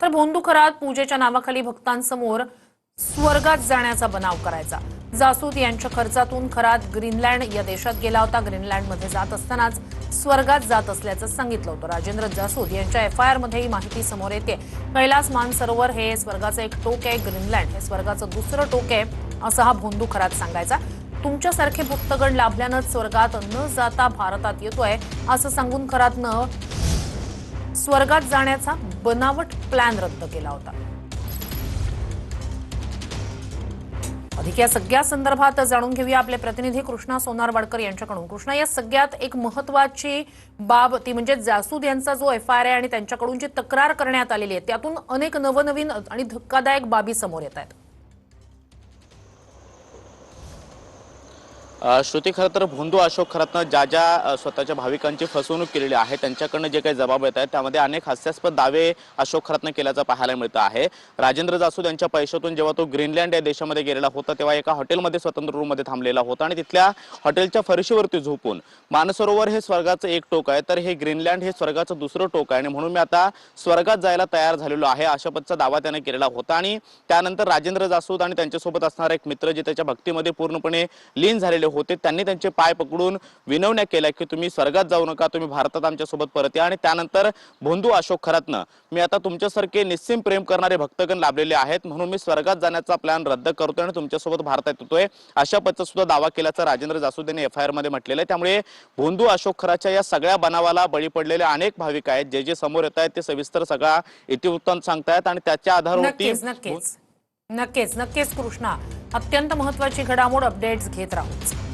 तर भोंदू खरात पूजेच्या नावाखाली भक्तांसमोर स्वर्गात जाण्याचा बनाव करायचा। जासूद यांच्या खर्चातून खरात ग्रीनलँड या देशात गेला होता। ग्रीनलँडमध्ये जात असतानाच स्वर्गात जात असल्याचं सांगितलं होतं। राजेंद्र जासूद यांच्या एफआयआर मध्ये ही माहिती समोर येते। कैलास मानसरोवर हे स्वर्गाचं एक टोक आहे, ग्रीनलँड हे स्वर्गाचं दुसरं टोक आहे, असं हा भोंदू खरात सांगायचा। तुमच्यासारखे भक्तगण लाभल्यानंच स्वर्गात न जाता भारतात येतोय असं सांगून खरातनं स्वर्गात जाण्याचा बनावट प्लॅन रद्द केला होता। अधिक या सगळ्या संदर्भात जाणून घेऊया आपले प्रतिनिधी कृष्णा सोनारवाडकर यांच्याकडून। कृष्णा, या सगळ्यात एक महत्त्वाची बाब ती म्हणजे जासूद यांचा जो एफआयआर आहे आणि त्यांच्याकडून जी तक्रार करण्यात आलेली आहे त्यातून अनेक नवनवीन आणि धक्कादायक बाबी समोर येत आहेत। श्रुती, खरं तर भोंदू अशोक खरातनं ज्या स्वतःच्या भाविकांची फसवणूक केलेली आहे त्यांच्याकडनं जे काही जबाब येत आहेत त्यामध्ये अनेक हास्यास्पद दावे अशोक खरातनं केल्याचं पाहायला मिळतं आहे। राजेंद्र जासूद यांच्या पैशातून जेव्हा तो ग्रीनलँड या देशामध्ये गेलेला होता तेव्हा एका हॉटेलमध्ये स्वतंत्र रूममध्ये थांबलेला होता आणि तिथल्या हॉटेलच्या फरशीवरती झोपून मानसरोवर हे स्वर्गाचं एक टोक आहे तर हे ग्रीनलँड हे स्वर्गाचं दुसरं टोक आहे आणि म्हणून मी आता स्वर्गात जायला तयार झालेलो आहे अशा पद्धतीचा दावा त्याने केलेला होता। आणि त्यानंतर राजेंद्र जासूद आणि त्यांच्यासोबत असणारा एक मित्र जे त्याच्या भक्तीमध्ये पूर्णपणे लीन झालेले होते त्यांनी त्यांचे पाय पकडून विनवण्या केल्या की तुम्ही स्वर्गात जाऊ नका, तुम्ही भारतात आमच्यासोबत परत या। आणि त्यानंतर भोंदू अशोक खरातनं मी आता तुमच्यासारखे निस्सीम प्रेम करणारे भक्तगण लाभलेले आहेत म्हणून मी स्वर्गात जाण्याचा प्लॅन रद्द करतोय आणि तुमच्यासोबत भारतात येतोय अशा पद्धतीचा सुद्धा दावा केल्याचा राजेंद्र जासूद यांनी एफआयआर मध्ये म्हटलेलं आहे। त्यामुळे भोंदू अशोक खराच्या या सगळ्या बनावाला बळी पडलेले अनेक भाविक आहेत जे समोर येत आहेत ते सविस्तर सगळा इतिवृत्तांत सांगतायत आणि त्याच्या आधारावरती नक्कीच कृष्णा, अत्यंत महत्त्वाची घडामोड अपडेट्स घेत राहू।